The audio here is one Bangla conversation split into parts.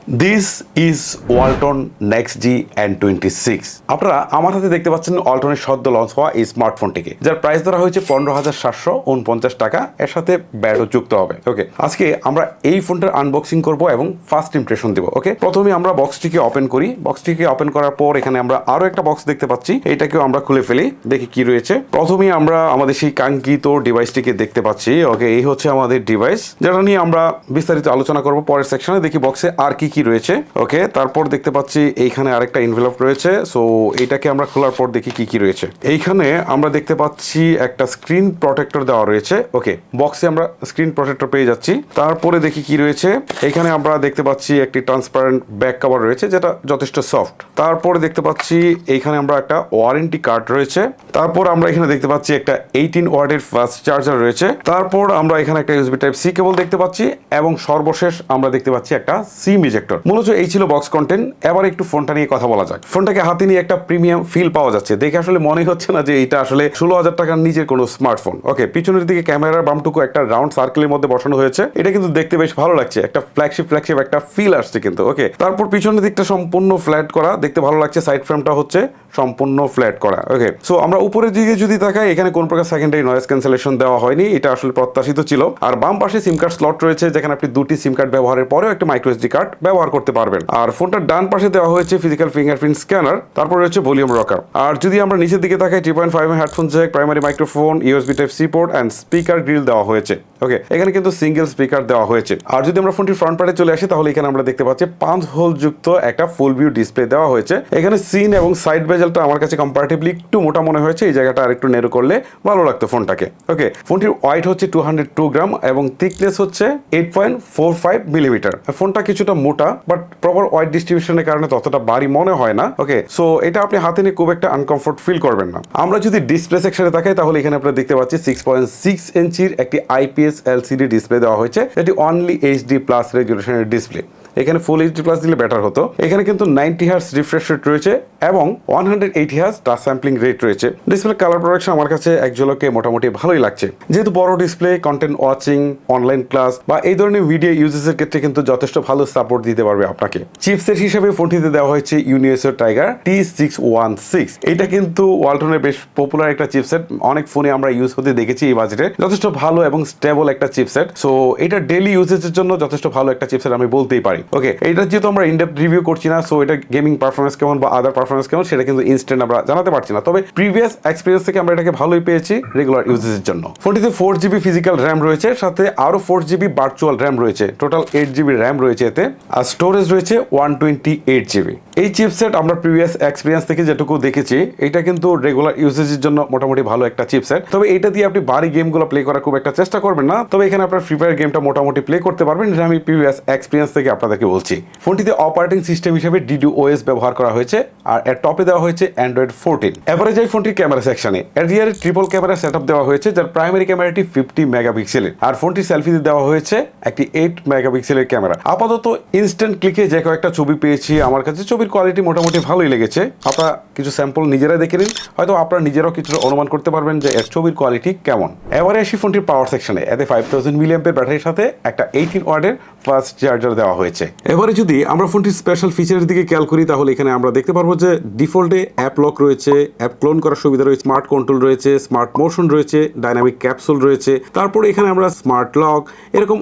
This is Walton NEXG N26। আপনারা আমার হাতে দেখতে পাচ্ছেন ওয়ালটনের সদ্য লঞ্চ হওয়া এই স্মার্টফোনটিকে, যার প্রাইস ধরা হয়েছে 15,749 টাকা, এর সাথে ব্যাটও যুক্ত হবে। ওকে, আজকে আমরা এই ফোনটার আনবক্সিং করব এবং ফার্স্ট ইমপ্রেশন দিব। ওকে, প্রথমে আমরা বক্সটিকে ওপেন করি। বক্সটিকে ওপেন করার পর এখানে আমরা আরো একটা বক্স দেখতে পাচ্ছি, এইটাকেও আমরা খুলে ফেলি, দেখি কি রয়েছে। প্রথমেই আমরা আমাদের সেই কাঙ্ক্ষিত ডিভাইসটিকে দেখতে পাচ্ছি। ওকে, এই হচ্ছে আমাদের ডিভাইস, যেটা নিয়ে আমরা বিস্তারিত আলোচনা করব পরের সেকশনে। দেখি বক্সে আর কি কি রয়েছে। ওকে, তারপর দেখতে পাচ্ছি এইখানে আরেকটা এনভেলপ রয়েছে। সো এইটাকে আমরা খোলার পর দেখি কি কি রয়েছে। এইখানে আমরা দেখতে পাচ্ছি একটা স্ক্রিন প্রোটেক্টর দেওয়া রয়েছে। ওকে, বক্সে আমরা স্ক্রিন প্রোটেক্টর পেয়ে যাচ্ছি। তারপরে দেখি কি রয়েছে। এইখানে আমরা দেখতে পাচ্ছি একটি ট্রান্সপারেন্ট ব্যাক কভার রয়েছে, যেটা যথেষ্ট সফট। তারপরে দেখতে পাচ্ছি এইখানে আমরা একটা ওয়ারেন্টি কার্ড রয়েছে। তারপর আমরা এখানে দেখতে পাচ্ছি একটা 18 ওয়াটের ফাস্ট চার্জার রয়েছে। তারপর আমরা এখানে একটা ইউএসবি টাইপ সি কেবল দেখতে পাচ্ছি এবং সর্বশেষ আমরা দেখতে পাচ্ছি একটা সিম ইজেক্টর। মূলত এই ছিল বক্স কন্টেন্ট। এবার একটু ফোনটা নিয়ে কথা বলা যাক। ফোনটাকে হাতে নিয়ে একটা প্রিমিয়াম ফিল পাওয়া যাচ্ছে। দেখে আসলে মনে হচ্ছে না যে এটা আসলে 16,000 টাকার নিচের কোনো স্মার্টফোন। ওকে, পিছনের দিকে ক্যামেরার বামটুকু একটা রাউন্ড সার্কেলের মধ্যে বসানো হয়েছে। এটা কিন্তু দেখতে বেশ ভালো লাগছে, একটা ফ্ল্যাগশিপ একটা ফিল আসছে কিন্তু। ওকে, তারপর পিছনের দিকটা সম্পূর্ণ ফ্ল্যাট করা, দেখতে ভালো লাগছে। সাইড ফ্রেমটা হচ্ছে সম্পূর্ণ ফ্ল্যাট করা। ওকে, সো আমরা উপরের দিকে যদি তাকাই, এখানে কোন প্রকার সেকেন্ডারি নয়েজ ক্যান্সেলেশন দেওয়া হয়নি, এটা আসলে প্রত্যাশিত ছিল। আর বাম পাশে সিম কার্ড স্লট রয়েছে, যেখানে আপনি দুটি সিম কার্ড ব্যবহারের পরেও একটা মাইক্রো এসডি কার্ড ব্যবহার করতে পারবেন। আর ফোনটার ডান পাশে দেওয়া হয়েছে ফিজিক্যাল ফিঙ্গারপ্রিন্ট স্ক্যানার, তারপর রয়েছে ভলিউম রকার। আর যদি আমরা নিচের দিকে তাকাই, 3.5 headphone jack, primary microphone, USB type C port and speaker grille দেওয়া হয়েছে। ওকে, এখানে কিন্তু সিঙ্গেল স্পিকার দেওয়া হয়েছে। আর যদি আমরা ফোনটির ফ্রন্ট পার্টে চলে আসি, তাহলে এখানে আমরা দেখতে পাচ্ছি 5 হোল যুক্ত একটা ফুল ভিউ ডিসপ্লে দেওয়া হয়েছে। এখানে সিন এবং সাইড বেজেলটা আমার কাছে কম্পারেটিভলি একটু মোটা মনে হয়েছে, এই জায়গাটা আর একটু নেরো করলে ভালো লাগতো ফোনটাকে। ওকে, ফোনটির ওয়েট হচ্ছে 202 গ্রাম এবং থিকনেস হচ্ছে 8.45 মিলিমিটার। ফোনটা কিছুটা মোটা, বাট প্রপার ওয়েট ডিস্ট্রিবিউশনের কারণে ততটা ভারী মনে হয় না। ওকে, সো এটা আপনি হাতে নিয়ে খুব একটা আনকমফোর্ট ফিল করবেন না। আমরা যদি ডিসপ্লে সেকশনে তাকাই, তাহলে এখানে আপনারা দেখতে পাচ্ছি 6.6 ইঞ্চির একটি IPS LCD ডিসপ্লে দেওয়া হয়েছে, যেটি অনলি HD+ রেজুলেশনের ডিসপ্লে। এখানে ফুল HD+ দিলে বেটার হতো। এখানে কিন্তু 90 হার্টজ রিফ্রেশ রেট রয়েছে এবং 180 হার্টজ টাচ স্যাম্পলিং রেট রয়েছে। ডিসপ্লে কালার প্রোডাকশন আমার কাছে এক ঝলকে মোটামুটি ভালোই লাগছে। যেহেতু বড় display, content watching, online class বা এই ধরনের ভিডিও ইউজেসের ক্ষেত্রে কিন্তু যথেষ্ট ভালো সাপোর্ট দিতে পারবে আপনাকে। চিপসেট হিসেবে ফোনটিতে দেওয়া হয়েছে ইউনিভার্সাল টাইগার T616। এটা কিন্তু ওয়ালটনের বেশ পপুলার একটা চিপসেট, অনেক ফোনে আমরা ইউজ হতে দেখেছি এই বাজেটে। যথেষ্ট ভালো এবং স্টেবল একটা চিপসেট। সো এটা ডেইলি ইউজেসের জন্য যথেষ্ট ভালো একটা চিপসেট আমি বলতেই পারি। ওকে, এটা যেহেতু আমরা ইনডেপথ রিভিউ করছি না, সো এটা গেমিং পারফরমেন্স কেমন বা আদার পারফরমেন্স কেমন সেটা কিন্তু ইনস্ট্যান্ট আমরা জানাতে পারছি না। তবে প্রিভিয়াস এক্সপিরিয়েন্স থেকে আমরা এটাকে ভালোই পেয়েছি রেগুলার ইউজেসের জন্য। ফোনটিতে 4GB ফিজিক্যাল র্যাম রয়েছে, সাথে আরো 4GB ভার্চুয়াল র্যাম রয়েছে। টোটাল 8GB র্যাম রয়েছে এতে। আর স্টোরেজ রয়েছে 128GB। এই চিপসেট আমরা প্রিভিয়াস এক্সপিরিয়েন্স থেকে যেটুকু দেখেছি, এটা কিন্তু রেগুলার ইউজেসের জন্য মোটামুটি ভালো একটা চিপসেট। তবে এটা দিয়ে আপনি ভারী গেমগুলো প্লে করার খুব একটা চেষ্টা করবেন না। তবে এখানে আপনার ফ্রি ফায়ার গেমটা মোটামুটি প্লে করতে পারবেন, এটা আমি প্রিভিয়াস এক্সপিরিয়েন্স থেকে আপনাদেরকে বলছি। ফোনটিতে অপারেটিং সিস্টেম হিসেবে DDoS ব্যবহার করা হয়েছে আর এর টপে দেওয়া হয়েছে Android 14। এবারে যাই ফোনটির ক্যামেরা সেকশনে। এর রিয়ারে ট্রিপল ক্যামেরা সেটআপ দেওয়া হয়েছে, যার প্রাইমারি ক্যামেরাটি 50 মেগাপিক্সেলের। আর ফোনটির সেলফিতে দেওয়া হয়েছে একটি 8 মেগাপিক্সেলের ক্যামেরা। আপাতত ইনস্ট্যান্ট ক্লিকে যে কয়েকটা ছবি পেয়েছি, আমার কাছে ছবির কোয়ালিটি মোটামুটি ভালোই লেগেছে। আপনারা কিছু স্যাম্পল নিজেরা দেখে নিন, হয়তো আপনারা নিজেরাও কিছুটা অনুমান করতে পারবেন যে এর ছবির কোয়ালিটি কেমন। এবারে আসি ফোনটির পাওয়ার সেকশনে। এতে 5000 মিলিঅ্যাম্পের ব্যাটারির সাথে একটা 18 ওয়াটের ফাস্ট চার্জার দেওয়া হয়েছে। এবারে যদি আমরা ফোনটির স্পেশাল ফিচারের দিকে খেয়াল করি, তাহলে এখানে আমরা দেখতে পারবো যে ডিফল্টে অ্যাপ লক রয়েছে, অ্যাপ ক্লোন করার সুবিধা রয়েছে, স্মার্ট কন্ট্রোল রয়েছে, স্মার্ট মোশন রয়েছে, ডাইনামিক ক্যাপসুল রয়েছে। তারপরে এখানে আমরা স্মার্ট লক, এরকম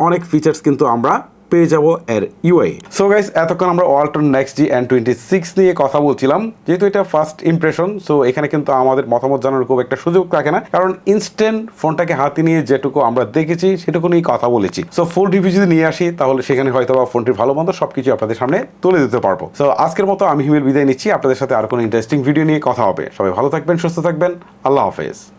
অনেক ফিচার্স কিন্তু আমরা পেয়ে যাব এর ইউআই। সো গাইস, এতক্ষণ আমরা ওয়ালটন NEXG N26 নিয়ে কথা বলছিলাম। যেহেতু এটা ফার্স্ট ইমপ্রেশন, সো এখানে কিন্তু আমাদের মতামত জানানোর খুব একটা সুযোগ থাকে না, কারণ ইনস্ট্যান্ট ফোনটাকে হাতে নিয়ে যেটুকু আমরা দেখেছি সেটুকু নিয়ে কথা বলেছি। সো ফুল রিভিউ যদি নিয়ে আসি, তাহলে সেখানে হয়তো বা ফোনটির ভালো মন্দ সবকিছু আপনাদের সামনে তুলে দিতে পারবো। সো আজকের মতো আমি হিমেল বিদায় নিচ্ছি। আপনাদের সাথে আর কোনো ইন্টারেস্টিং ভিডিও নিয়ে কথা হবে। সবাই ভালো থাকবেন, সুস্থ থাকবেন। আল্লাহ হাফেজ।